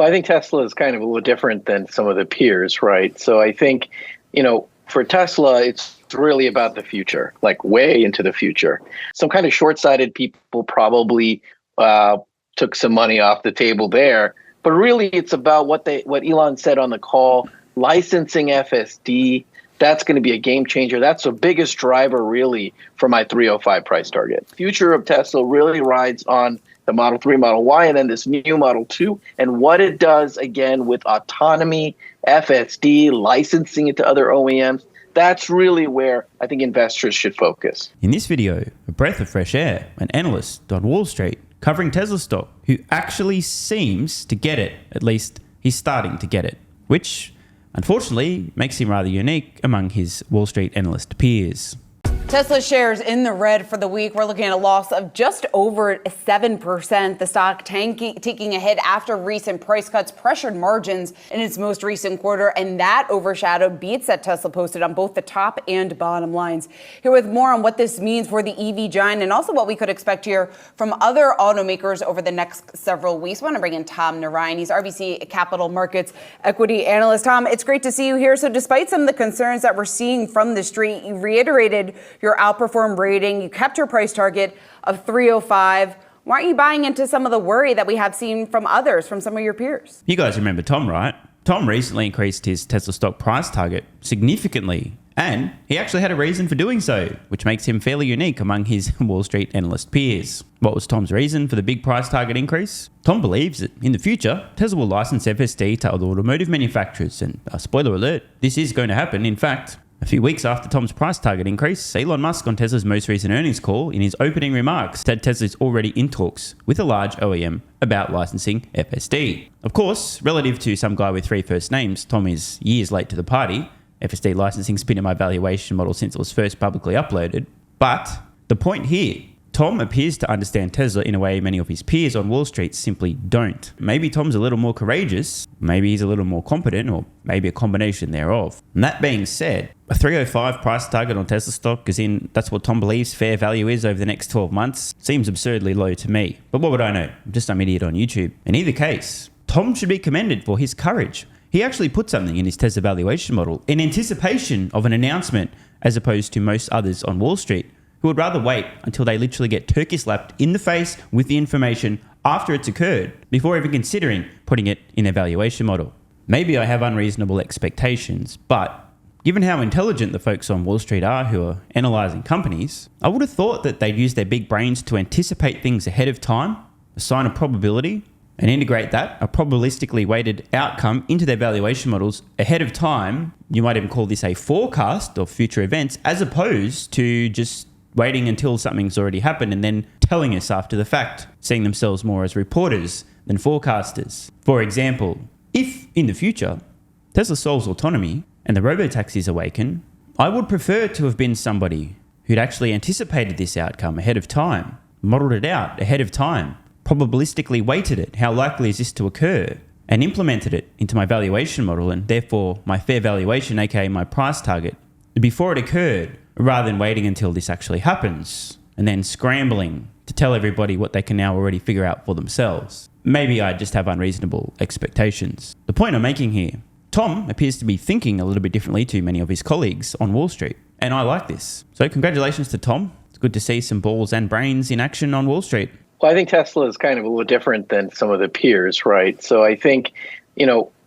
Well, I think Tesla is kind of a little different than some of the peers, right? So I think, for Tesla, it's really about the future, like way into the future. Some kind of short-sighted people probably took some money off the table there, but really it's about what Elon said on the call, licensing FSD. That's going to be a game changer. That's the biggest driver really for my 305 price target. Future of Tesla really rides on the Model 3, Model Y, and then this new Model 2, and what it does, again, with autonomy, FSD, licensing it to other OEMs. That's really where I think investors should focus. In this video, a breath of fresh air, an analyst on Wall Street covering Tesla stock who actually seems to get it. At least he's starting to get it, which unfortunately makes him rather unique among his Wall Street analyst peers. Tesla shares in the red for the week. We're looking at a loss of just over 7%. The stock taking a hit after recent price cuts pressured margins in its most recent quarter, and that overshadowed beats that Tesla posted on both the top and bottom lines. Here with more on what this means for the EV giant and also what we could expect here from other automakers over the next several weeks. I want to bring in Tom Narayan. He's RBC Capital Markets equity analyst. Tom, it's great to see you here. So despite some of the concerns that we're seeing from the street, you reiterated your outperform rating. You kept your price target of 305. Why aren't you buying into some of the worry that we have seen from others, from some of your peers? You guys remember Tom, right? Tom recently increased his Tesla stock price target significantly, and he actually had a reason for doing so, which makes him fairly unique among his Wall Street analyst peers. What was Tom's reason for the big price target increase? Tom believes that in the future, Tesla will license FSD to other automotive manufacturers, and spoiler alert, this is going to happen. In fact, a few weeks after Tom's price target increase, Elon Musk on Tesla's most recent earnings call in his opening remarks said Tesla is already in talks with a large OEM about licensing FSD. Of course, relative to some guy with 3 first names, Tom is years late to the party. FSD licensing's been in my valuation model since it was first publicly uploaded. But the point here, Tom appears to understand Tesla in a way many of his peers on Wall Street simply don't. Maybe Tom's a little more courageous, maybe he's a little more competent, or maybe a combination thereof. And that being said, a 305 price target on Tesla stock, as in that's what Tom believes fair value is over the next 12 months, seems absurdly low to me. But what would I know? I'm just some idiot on YouTube. In either case, Tom should be commended for his courage. He actually put something in his Tesla valuation model in anticipation of an announcement, as opposed to most others on Wall Street, who would rather wait until they literally get turkey slapped in the face with the information after it's occurred before even considering putting it in their valuation model. Maybe I have unreasonable expectations, but given how intelligent the folks on Wall Street are who are analysing companies, I would have thought that they'd use their big brains to anticipate things ahead of time, assign a probability, and integrate that, a probabilistically weighted outcome, into their valuation models ahead of time. You might even call this a forecast of future events, as opposed to just waiting until something's already happened and then telling us after the fact, seeing themselves more as reporters than forecasters. For example, if in the future Tesla solves autonomy and the robotaxis awaken, I would prefer to have been somebody who'd actually anticipated this outcome ahead of time, modeled it out ahead of time, probabilistically weighted it, how likely is this to occur, and implemented it into my valuation model and therefore my fair valuation, aka my price target, before it occurred, rather than waiting until this actually happens and then scrambling to tell everybody what they can now already figure out for themselves. Maybe I just have unreasonable expectations. The point I'm making here, Tom appears to be thinking a little bit differently to many of his colleagues on Wall Street, and I like this. So congratulations to Tom. It's good to see some balls and brains in action on Wall Street. Well, I think Tesla is kind of a little different than some of the peers, right? So I think,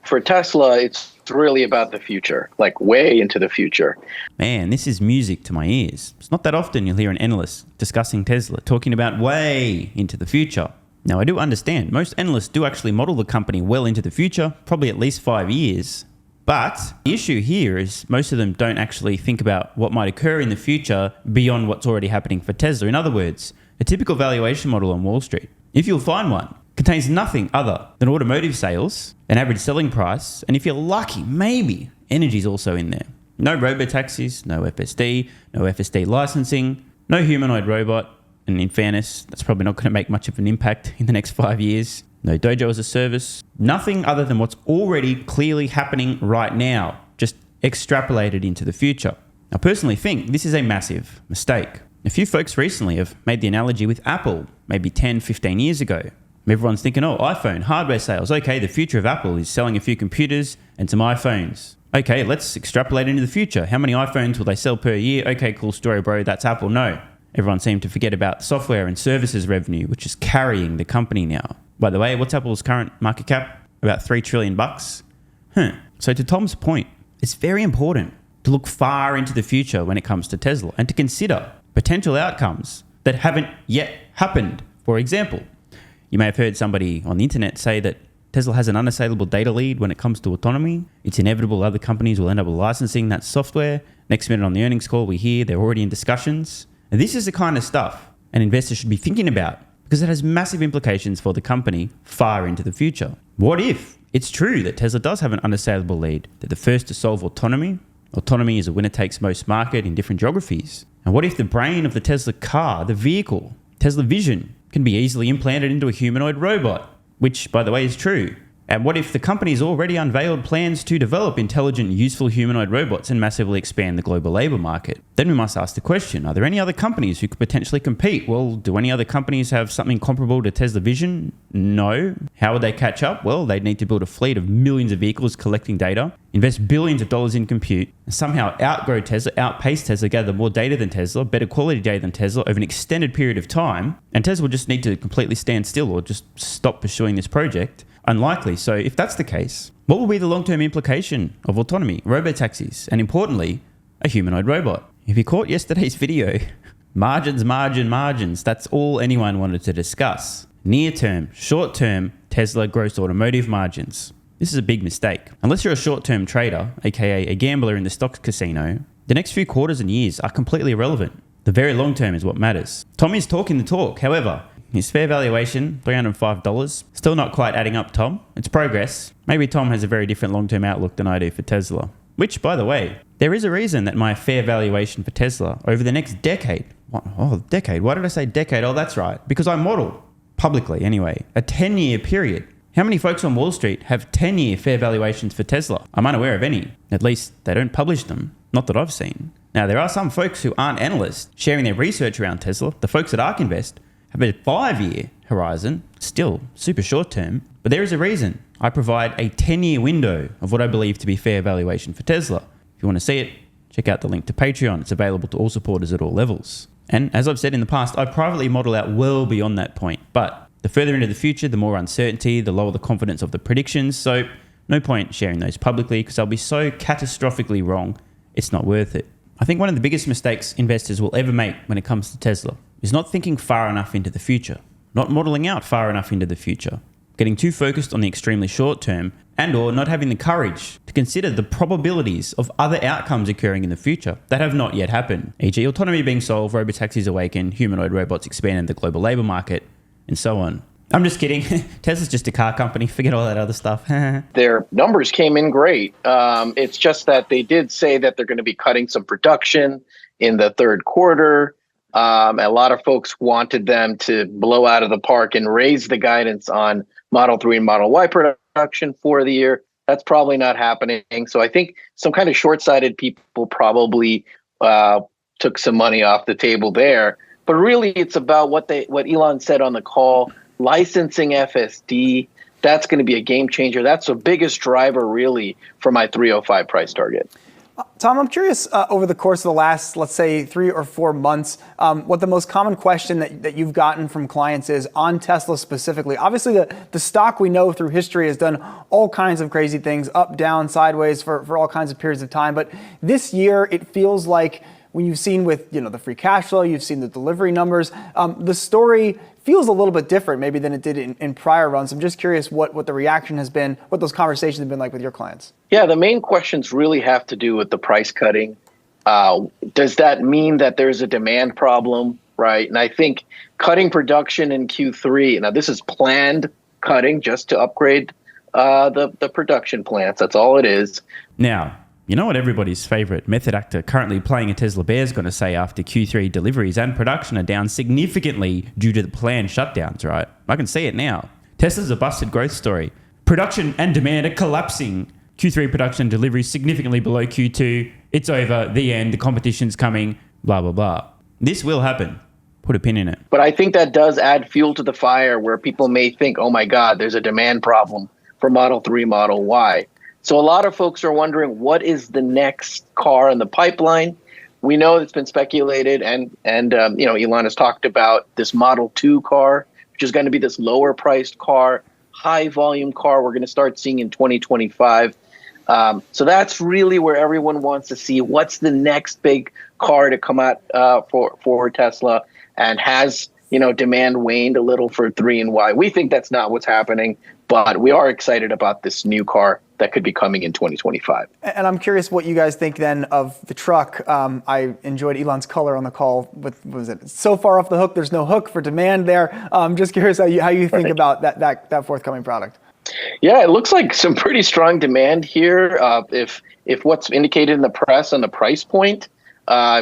for Tesla, it's really about the future, like way into the future. Man, this is music to my ears. It's not that often you'll hear an analyst discussing Tesla, talking about way into the future. Now, I do understand most analysts do actually model the company well into the future, probably at least 5 years. But the issue here is most of them don't actually think about what might occur in the future beyond what's already happening for Tesla. In other words, a typical valuation model on Wall Street, if you'll find one, contains nothing other than automotive sales, an average selling price, and if you're lucky, maybe energy's also in there. No robotaxis, no FSD licensing, no humanoid robot, and in fairness, that's probably not going to make much of an impact in the next 5 years. No dojo as a service, nothing other than what's already clearly happening right now, just extrapolated into the future. I personally think this is a massive mistake. A few folks recently have made the analogy with Apple, maybe 10, 15 years ago. Everyone's thinking, oh, iPhone, hardware sales. Okay, the future of Apple is selling a few computers and some iPhones. Okay, let's extrapolate into the future. How many iPhones will they sell per year? Okay, cool story, bro. That's Apple. No. Everyone seemed to forget about software and services revenue, which is carrying the company now. By the way, what's Apple's current market cap? About $3 trillion. So to Tom's point, it's very important to look far into the future when it comes to Tesla and to consider potential outcomes that haven't yet happened. For example, you may have heard somebody on the internet say that Tesla has an unassailable data lead when it comes to autonomy. It's inevitable other companies will end up licensing that software. Next minute on the earnings call, we hear they're already in discussions. And this is the kind of stuff an investor should be thinking about because it has massive implications for the company far into the future. What if it's true that Tesla does have an unassailable lead? They're the first to solve autonomy. Autonomy is a winner-takes-most market in different geographies. And what if the brain of the Tesla car, the vehicle, Tesla Vision, can be easily implanted into a humanoid robot? Which, by the way, is true. And what if the company's already unveiled plans to develop intelligent, useful humanoid robots and massively expand the global labor market? Then we must ask the question, are there any other companies who could potentially compete? Well, do any other companies have something comparable to Tesla Vision? No. How would they catch up? Well, they'd need to build a fleet of millions of vehicles collecting data, invest billions of dollars in compute, and somehow outgrow Tesla, outpace Tesla, gather more data than Tesla, better quality data than Tesla over an extended period of time, and Tesla will just need to completely stand still or just stop pursuing this project. Unlikely. So if that's the case, what will be the long-term implication of autonomy, robotaxis, and importantly, a humanoid robot? If you caught yesterday's video, margins, that's all anyone wanted to discuss. Near-term, short-term, Tesla gross automotive margins. This is a big mistake. Unless you're a short-term trader, aka a gambler in the stocks casino, the next few quarters and years are completely irrelevant. The very long term is what matters. Tom is talking the talk, however. His fair valuation, $305. Still not quite adding up, Tom. It's progress. Maybe Tom has a very different long-term outlook than I do for Tesla. Which, by the way, there is a reason that my fair valuation for Tesla over the next decade... decade? Why did I say decade? Oh, that's right. Because I model, publicly anyway, a 10-year period. How many folks on Wall Street have 10-year fair valuations for Tesla? I'm unaware of any. At least they don't publish them. Not that I've seen. Now, there are some folks who aren't analysts sharing their research around Tesla. The folks at ARK Invest have a 5-year horizon, still super short term, but there is a reason. I provide a 10-year window of what I believe to be fair valuation for Tesla. If you want to see it, check out the link to Patreon. It's available to all supporters at all levels. And as I've said in the past, I privately model out well beyond that point. But the further into the future, the more uncertainty, the lower the confidence of the predictions. So no point sharing those publicly because I'll be so catastrophically wrong, it's not worth it. I think one of the biggest mistakes investors will ever make when it comes to Tesla is not thinking far enough into the future, not modeling out far enough into the future, getting too focused on the extremely short term and or not having the courage to consider the probabilities of other outcomes occurring in the future that have not yet happened, e.g. autonomy being solved, robotaxis awaken, humanoid robots expand in the global labor market, and so on. I'm just kidding. Tesla's just a car company. Forget all that other stuff. Their numbers came in great. It's just that they did say that they're going to be cutting some production in the third quarter. A lot of folks wanted them to blow out of the park and raise the guidance on Model 3 and Model Y production for the year. That's probably not happening. So I think some kind of short-sighted people probably took some money off the table there. But really, it's about what Elon said on the call, licensing FSD. That's going to be a game changer. That's the biggest driver, really, for my 305 price target. Tom, I'm curious, over the course of the last, let's say, 3 or 4 months, what the most common question that you've gotten from clients is on Tesla specifically. Obviously, the stock we know through history has done all kinds of crazy things, up, down, sideways for all kinds of periods of time. But this year, it feels like when you've seen with the free cash flow, you've seen the delivery numbers, the story feels a little bit different maybe than it did in prior runs. I'm just curious what the reaction has been, what those conversations have been like with your clients. Yeah, the main questions really have to do with the price cutting. Does that mean that there's a demand problem, right? And I think cutting production in Q3, now this is planned cutting just to upgrade the production plants. That's all it is. Now, you know what everybody's favorite method actor currently playing a Tesla bear is going to say after Q3 deliveries and production are down significantly due to the planned shutdowns, right? I can see it now. Tesla's a busted growth story. Production and demand are collapsing. Q3 production deliveries significantly below Q2. It's over. The end. The competition's coming. Blah, blah, blah. This will happen. put a pin in it. But I think that does add fuel to the fire where people may think, oh my God, there's a demand problem for Model 3, Model Y. So a lot of folks are wondering, what is the next car in the pipeline? We know it's been speculated, and Elon has talked about this Model 2 car, which is going to be this lower priced car, high volume car we're going to start seeing in 2025. So that's really where everyone wants to see what's the next big car to come out for Tesla, and has demand waned a little for 3 and Y. We think that's not what's happening, but we are excited about this new car that could be coming in 2025. And I'm curious what you guys think then of the truck. I enjoyed Elon's color on the call with, what was it, so far off the hook, there's no hook for demand there. Just curious how you think about that forthcoming product. Yeah, it looks like some pretty strong demand here. If what's indicated in the press on the price point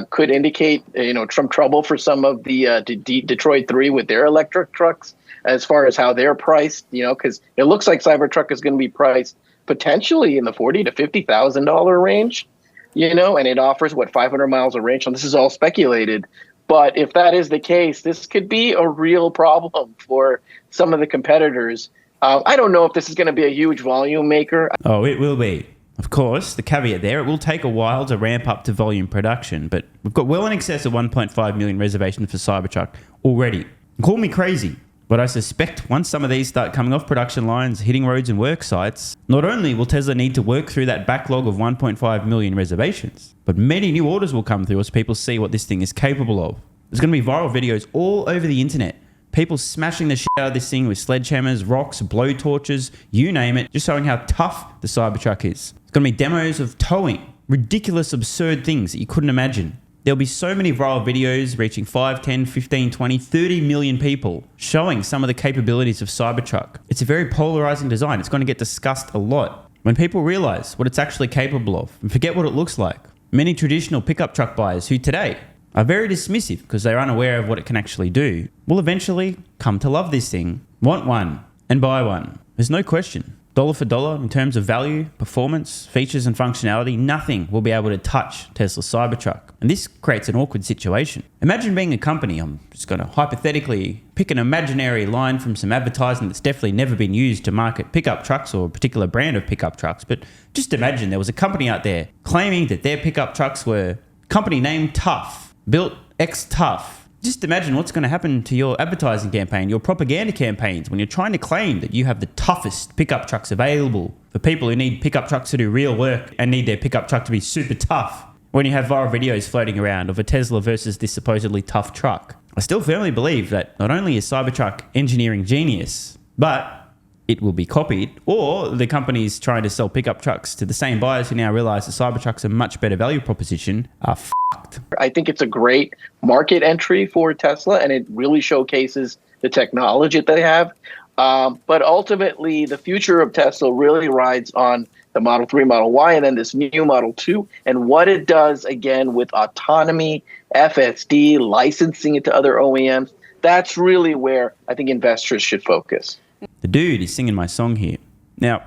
could indicate some trouble for some of the Detroit 3 with their electric trucks as far as how they're priced, because it looks like Cybertruck is going to be priced potentially in the $40,000 to $50,000 range, and it offers 500 miles of range. And this is all speculated. But if that is the case, this could be a real problem for some of the competitors. I don't know if this is going to be a huge volume maker. Oh, it will be. Of course, the caveat there, it will take a while to ramp up to volume production, but we've got well in excess of 1.5 million reservations for Cybertruck already. Call me crazy, but I suspect once some of these start coming off production lines, hitting roads and work sites, not only will Tesla need to work through that backlog of 1.5 million reservations, but many new orders will come through as people see what this thing is capable of. There's going to be viral videos all over the internet. People smashing the shit out of this thing with sledgehammers, rocks, blowtorches, you name it, just showing how tough the Cybertruck is. It's going to be demos of towing, ridiculous, absurd things that you couldn't imagine. There'll be so many viral videos reaching 5, 10, 15, 20, 30 million people showing some of the capabilities of Cybertruck. It's a very polarizing design. It's going to get discussed a lot. When people realize what it's actually capable of and forget what it looks like, many traditional pickup truck buyers who today are very dismissive because they're unaware of what it can actually do, will eventually come to love this thing, want one, and buy one. There's no question. Dollar for dollar, in terms of value, performance, features, and functionality, nothing will be able to touch Tesla's Cybertruck. And this creates an awkward situation. Imagine being a company, I'm just going to hypothetically pick an imaginary line from some advertising that's definitely never been used to market pickup trucks or a particular brand of pickup trucks, but just imagine there was a company out there claiming that their pickup trucks were company name Tough, built X Tough. Just imagine what's going to happen to your advertising campaign, your propaganda campaigns, when you're trying to claim that you have the toughest pickup trucks available for people who need pickup trucks to do real work and need their pickup truck to be super tough. When you have viral videos floating around of a Tesla versus this supposedly tough truck. I still firmly believe that not only is Cybertruck engineering genius, but it will be copied, or the companies trying to sell pickup trucks to the same buyers who now realize the Cybertruck's a much better value proposition are fucked. I think it's a great market entry for Tesla, and it really showcases the technology that they have. But ultimately, the future of Tesla really rides on the Model 3, Model Y, and then this new Model 2, and what it does, again, with autonomy, FSD, licensing it to other OEMs. That's really where I think investors should focus. The dude is singing my song here. Now,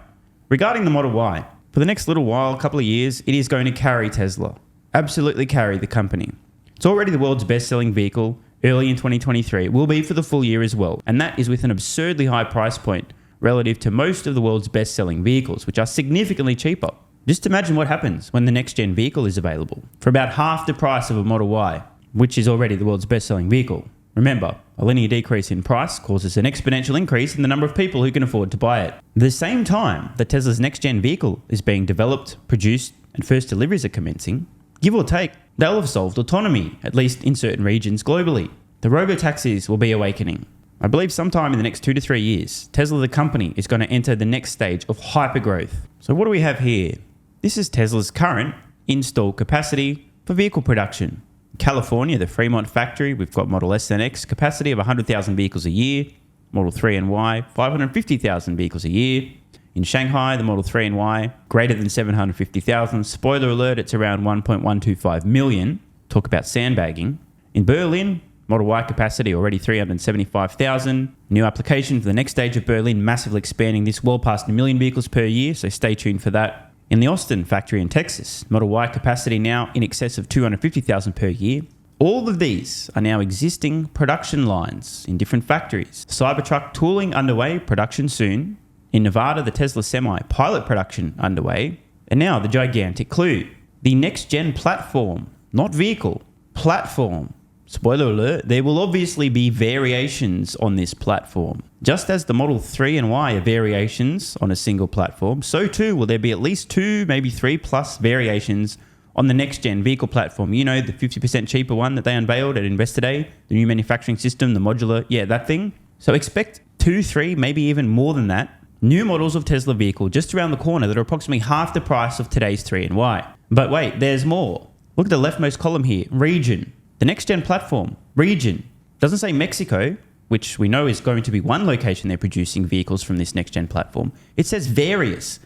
regarding the Model Y, for the next little while, a couple of years, it is going to carry Tesla. Absolutely carry the company. It's already the world's best-selling vehicle. Early in 2023, it will be for the full year as well. And that is with an absurdly high price point relative to most of the world's best-selling vehicles, which are significantly cheaper. Just imagine what happens when the next-gen vehicle is available for about half the price of a Model Y, which is already the world's best-selling vehicle. Remember, a linear decrease in price causes an exponential increase in the number of people who can afford to buy it. At the same time that Tesla's next-gen vehicle is being developed, produced, and first deliveries are commencing, give or take, they'll have solved autonomy, at least in certain regions globally. The robotaxis will be awakening. I believe sometime in the next 2 to 3 years, Tesla the company is going to enter the next stage of hypergrowth. So what do we have here? This is Tesla's current installed capacity for vehicle production. In California, the Fremont factory, we've got Model S and X capacity of 100,000 vehicles a year. Model 3 and Y, 550,000 vehicles a year. In Shanghai, the Model 3 and Y, greater than 750,000. Spoiler alert, it's around 1.125 million. Talk about sandbagging. In Berlin, Model Y capacity already 375,000. New application for the next stage of Berlin, massively expanding this well past 1 million vehicles per year, so stay tuned for that. In the Austin factory in Texas, Model Y capacity now in excess of 250,000 per year. All of these are now existing production lines in different factories. Cybertruck tooling underway, production soon. In Nevada, the Tesla Semi pilot production underway. And now the gigantic clue. The next-gen platform, not vehicle, platform. Spoiler alert, there will obviously be variations on this platform. Just as the Model 3 and Y are variations on a single platform, so too will there be at least 2, maybe 3 plus variations on the next-gen vehicle platform. You know, the 50% cheaper one that they unveiled at Investor Day, the new manufacturing system, the modular, yeah, that thing. So expect 2, 3, maybe even more than that, new models of Tesla vehicle just around the corner that are approximately half the price of today's 3 and Y. But wait, there's more. Look at the leftmost column here, region. The next-gen platform, region. Doesn't say Mexico, which we know is going to be one location they're producing vehicles from this next-gen platform. It says various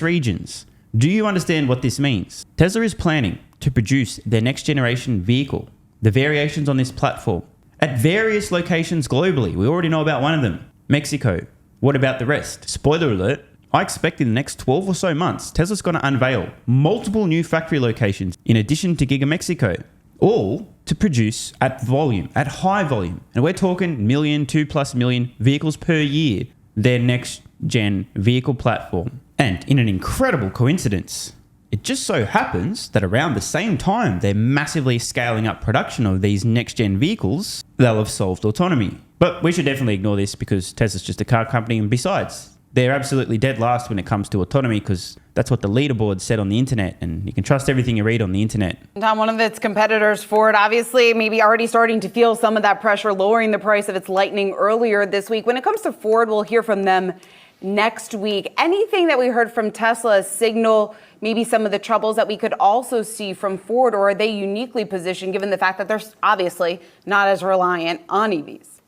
regions. Do you understand what this means? Tesla is planning to produce their next-generation vehicle, the variations on this platform, at various locations globally. We already know about one of them, Mexico. What about the rest? Spoiler alert, I expect in the next 12 or so months, Tesla's going to unveil multiple new factory locations in addition to Giga Mexico, all to produce at volume, at high volume. And we're talking million, 2+ million vehicles per year, their next-gen vehicle platform. And in an incredible coincidence, it just so happens that around the same time they're massively scaling up production of these next-gen vehicles, they'll have solved autonomy. But we should definitely ignore this because Tesla's just a car company, and besides, they're absolutely dead last when it comes to autonomy because that's what the leaderboard said on the internet, and you can trust everything you read on the internet. Tom, one of its competitors, Ford, obviously maybe already starting to feel some of that pressure, lowering the price of its Lightning earlier this week. When it comes to Ford, we'll hear from them next week. Anything that we heard from Tesla signal maybe some of the troubles that we could also see from Ford, or are they uniquely positioned given the fact that they're obviously not as reliant on EVs?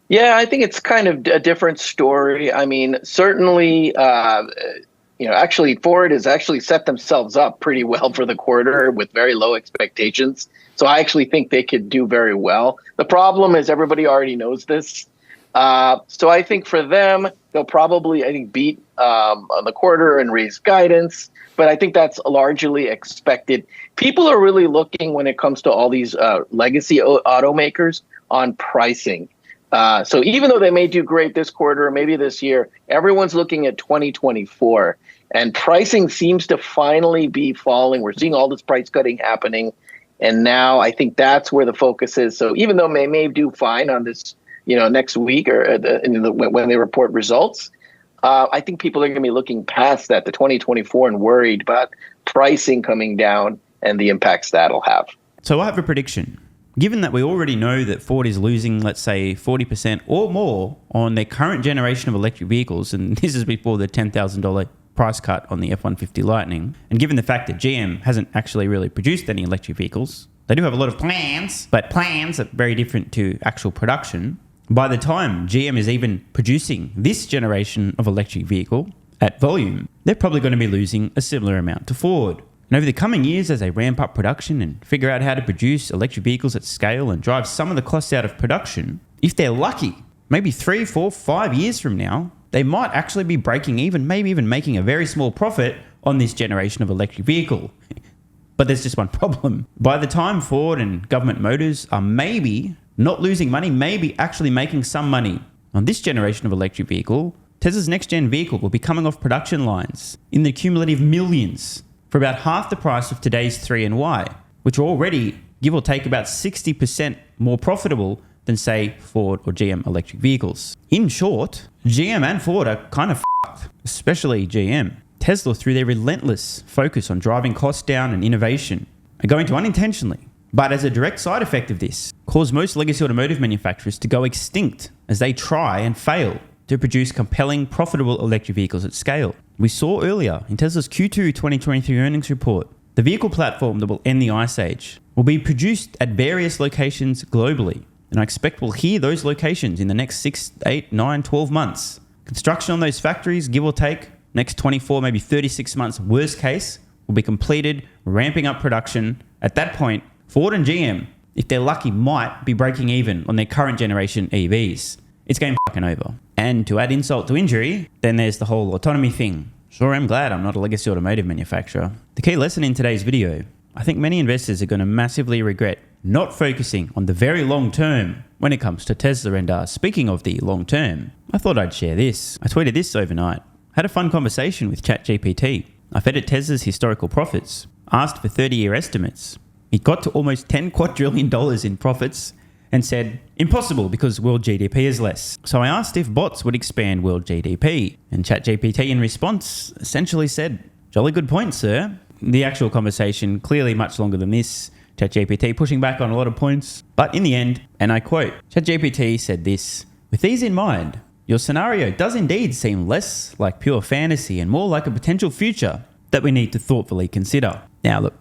Yeah, I think it's kind of a different story. I mean, certainly, actually Ford has actually set themselves up pretty well for the quarter with very low expectations. So I actually think they could do very well. The problem is everybody already knows this. So I think for them, they'll probably, beat on the quarter and raise guidance. But I think that's largely expected. People are really looking when it comes to all these legacy automakers on pricing. So even though they may do great this quarter or maybe this year, everyone's looking at 2024. And pricing seems to finally be falling. We're seeing all this price cutting happening. And now I think that's where the focus is. So even though they may do fine on this, next week or when they report results, I think people are going to be looking past that to 2024 and worried about pricing coming down and the impacts that'll have. So I have a prediction. Given that we already know that Ford is losing, let's say, 40% or more on their current generation of electric vehicles, and this is before the $10,000 price cut on the F-150 Lightning, and given the fact that GM hasn't actually really produced any electric vehicles, they do have a lot of plans, but plans are very different to actual production. By the time GM is even producing this generation of electric vehicle at volume, they're probably going to be losing a similar amount to Ford. And over the coming years, as they ramp up production and figure out how to produce electric vehicles at scale and drive some of the costs out of production, if they're lucky, maybe 3, 4, 5 years from now, they might actually be breaking even, maybe even making a very small profit on this generation of electric vehicle. But there's just one problem. By the time Ford and Government Motors are maybe not losing money, maybe actually making some money on this generation of electric vehicle, Tesla's next-gen vehicle will be coming off production lines in the cumulative millions for about half the price of today's 3 and Y, which are already, give or take, about 60% more profitable than, say, Ford or GM electric vehicles. In short, GM and Ford are kind of fucked, especially GM. Tesla, through their relentless focus on driving costs down and innovation, are going to unintentionally, but as a direct side effect of this, cause most legacy automotive manufacturers to go extinct as they try and fail to produce compelling, profitable electric vehicles at scale. We saw earlier in Tesla's Q2 2023 earnings report, the vehicle platform that will end the ice age will be produced at various locations globally. And I expect we'll hear those locations in the next 6, 8, 9, 12 months. Construction on those factories, give or take, next 24, maybe 36 months, worst case, will be completed, ramping up production. At that point, Ford and GM, if they're lucky, might be breaking even on their current generation EVs. It's game fucking over. And to add insult to injury, then there's the whole autonomy thing. Sure, I'm glad I'm not a legacy automotive manufacturer. The key lesson in today's video, I think many investors are going to massively regret not focusing on the very long term when it comes to Tesla. And speaking of the long term, I thought I'd share this. I tweeted this overnight. Had a fun conversation with ChatGPT. I fed it Tesla's historical profits, asked for 30-year estimates. It got to almost $10 quadrillion in profits and said, impossible because world GDP is less. So I asked if bots would expand world GDP, and ChatGPT in response essentially said, jolly good point, sir. The actual conversation clearly much longer than this, ChatGPT pushing back on a lot of points. But in the end, and I quote, ChatGPT said this, with these in mind, your scenario does indeed seem less like pure fantasy and more like a potential future that we need to thoughtfully consider. Now look,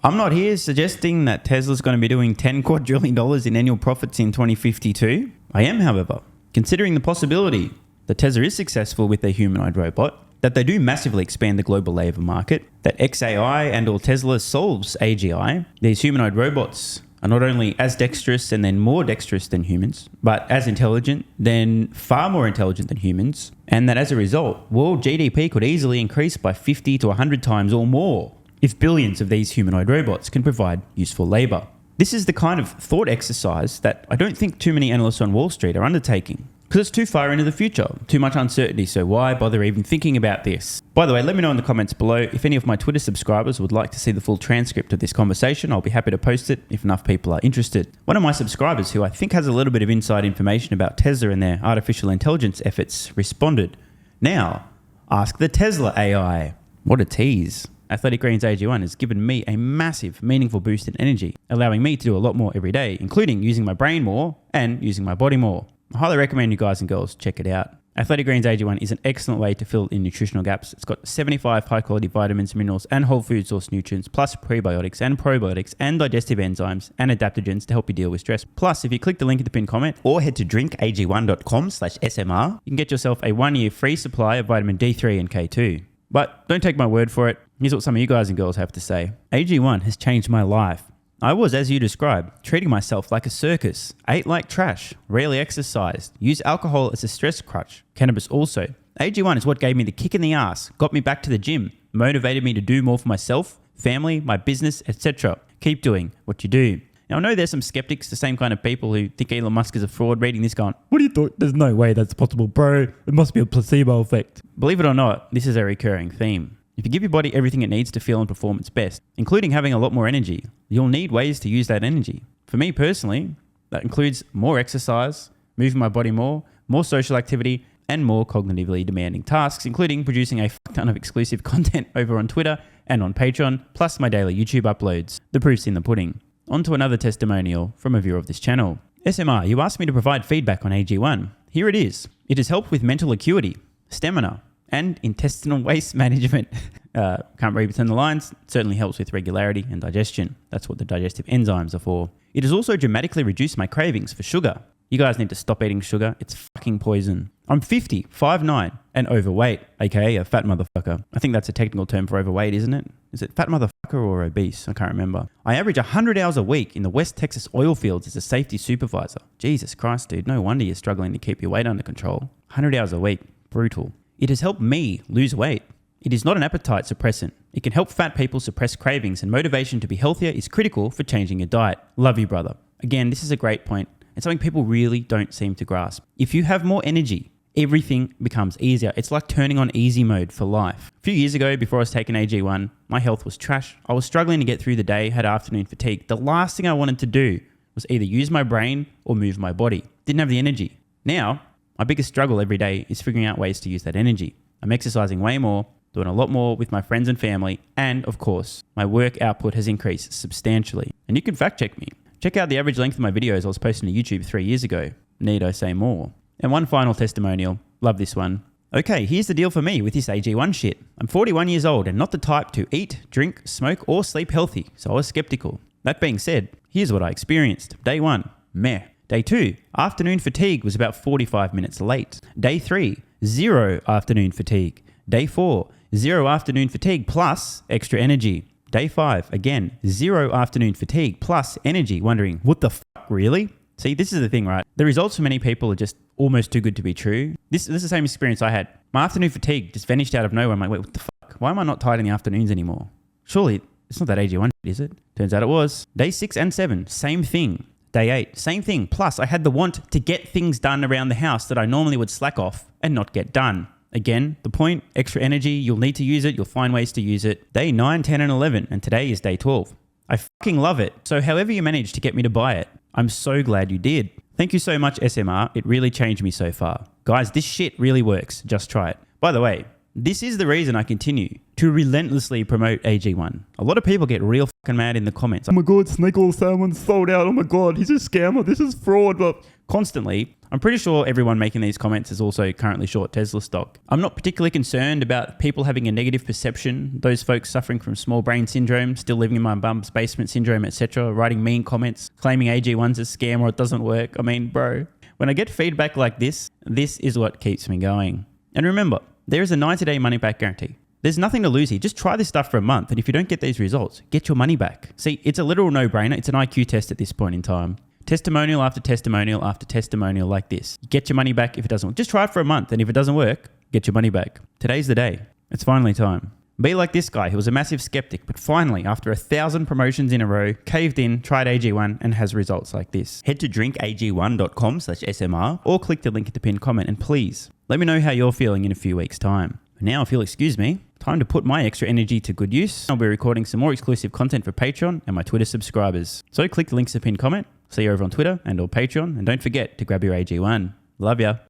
I'm not here suggesting that Tesla's going to be doing $10 quadrillion in annual profits in 2052. I am, however, considering the possibility that Tesla is successful with their humanoid robot, that they do massively expand the global labor market, that X.ai and or Tesla solves AGI. These humanoid robots are not only as dexterous and then more dexterous than humans, but as intelligent, then far more intelligent than humans, and that as a result, world GDP could easily increase by 50 to 100 times or more if billions of these humanoid robots can provide useful labor. This is the kind of thought exercise that I don't think too many analysts on Wall Street are undertaking, because it's too far into the future, too much uncertainty, so why bother even thinking about this? By the way, let me know in the comments below if any of my Twitter subscribers would like to see the full transcript of this conversation. I'll be happy to post it if enough people are interested. One of my subscribers, who I think has a little bit of inside information about Tesla and their artificial intelligence efforts, responded, now, ask the Tesla AI. What a tease. Athletic Greens AG1 has given me a massive, meaningful boost in energy, allowing me to do a lot more every day, including using my brain more and using my body more. I highly recommend you guys and girls check it out. Athletic Greens AG1 is an excellent way to fill in nutritional gaps. It's got 75 high-quality vitamins, minerals, and whole food source nutrients, plus prebiotics and probiotics and digestive enzymes and adaptogens to help you deal with stress. Plus, if you click the link in the pinned comment or head to drinkag1.com/SMR, you can get yourself a 1-year free supply of vitamin D3 and K2. But don't take my word for it. Here's what some of you guys and girls have to say. AG1 has changed my life. I was, as you described, treating myself like a circus, ate like trash, rarely exercised, used alcohol as a stress crutch, cannabis also. AG1 is what gave me the kick in the ass, got me back to the gym, motivated me to do more for myself, family, my business, etc. Keep doing what you do. Now, I know there's some skeptics, the same kind of people who think Elon Musk is a fraud, reading this going, what do you thought? There's no way that's possible, bro. It must be a placebo effect. Believe it or not, this is a recurring theme. If you give your body everything it needs to feel and perform its best, including having a lot more energy, you'll need ways to use that energy. For me personally, that includes more exercise, moving my body more social activity, and more cognitively demanding tasks, including producing a ton of exclusive content over on Twitter and on Patreon, plus my daily YouTube uploads. The proof's in the pudding. On to another testimonial from a viewer of this channel. SMR, you asked me to provide feedback on AG1. Here it is. It has helped with mental acuity, stamina, and intestinal waste management. Can't read between the lines. It certainly helps with regularity and digestion. That's what the digestive enzymes are for. It has also dramatically reduced my cravings for sugar. You guys need to stop eating sugar. It's fucking poison. I'm 50, 5'9", and overweight, aka a fat motherfucker. I think that's a technical term for overweight, isn't it? Is it fat motherfucker or obese? I can't remember. I average 100 hours a week in the West Texas oil fields as a safety supervisor. Jesus Christ, dude. No wonder you're struggling to keep your weight under control. 100 hours a week. Brutal. It has helped me lose weight. It is not an appetite suppressant. It can help fat people suppress cravings, and motivation to be healthier is critical for changing your diet. Love you, brother. Again, this is a great point and something people really don't seem to grasp. If you have more energy, everything becomes easier. It's like turning on easy mode for life. A few years ago, before I was taking AG1, my health was trash. I was struggling to get through the day, had afternoon fatigue. The last thing I wanted to do was either use my brain or move my body. Didn't have the energy. Now, my biggest struggle every day is figuring out ways to use that energy. I'm exercising way more, doing a lot more with my friends and family, and of course, my work output has increased substantially. And you can fact check me. Check out the average length of my videos I was posting to YouTube 3 years ago. Need I say more? And one final testimonial. Love this one. Okay, here's the deal for me with this AG1 shit. I'm 41 years old and not the type to eat, drink, smoke, or sleep healthy, so I was skeptical. That being said, here's what I experienced. Day 1, meh. Day 2, afternoon fatigue was about 45 minutes late. Day 3, 0 afternoon fatigue. Day 4, 0 afternoon fatigue plus extra energy. Day 5, again, 0 afternoon fatigue plus energy, wondering, what the fuck, really? See, this is the thing, right? The results for many people are just almost too good to be true. This is the same experience I had. My afternoon fatigue just vanished out of nowhere. I'm like, wait, what the fuck? Why am I not tired in the afternoons anymore? Surely, it's not that AG1 shit, is it? Turns out it was. Day 6 and 7, same thing. Day 8, same thing. Plus, I had the want to get things done around the house that I normally would slack off and not get done. Again, the point, extra energy, you'll need to use it, you'll find ways to use it. Day 9, 10, and 11, and today is day 12. I fucking love it. So however you managed to get me to buy it, I'm so glad you did. Thank you so much, SMR. It really changed me so far. Guys, this shit really works. Just try it. By the way, this is the reason I continue to relentlessly promote AG1. A lot of people get real fucking mad in the comments. Oh my God, snake oil salmon sold out. Oh my God, he's a scammer. This is fraud. But constantly, I'm pretty sure everyone making these comments is also currently short Tesla stock. I'm not particularly concerned about people having a negative perception, those folks suffering from small brain syndrome, still living in my bum's basement syndrome, etc., writing mean comments, claiming AG1's a scam or it doesn't work. I mean, bro, when I get feedback like this is what keeps me going. And remember, there is a 90-day money-back guarantee. There's nothing to lose here. Just try this stuff for a month, and if you don't get these results, get your money back. See, it's a literal no-brainer. It's an IQ test at this point in time. Testimonial after testimonial after testimonial like this. Get your money back if it doesn't work. Just try it for a month, and if it doesn't work, get your money back. Today's the day. It's finally time. Be like this guy who was a massive skeptic, but finally, after 1,000 promotions in a row, caved in, tried AG1, and has results like this. Head to drinkag1.com/SMR or click the link at the pinned comment, and please, let me know how you're feeling in a few weeks' time. Now, if you'll excuse me, time to put my extra energy to good use. I'll be recording some more exclusive content for Patreon and my Twitter subscribers. So click the links in the pinned comment. See you over on Twitter and or Patreon. And don't forget to grab your AG1. Love ya.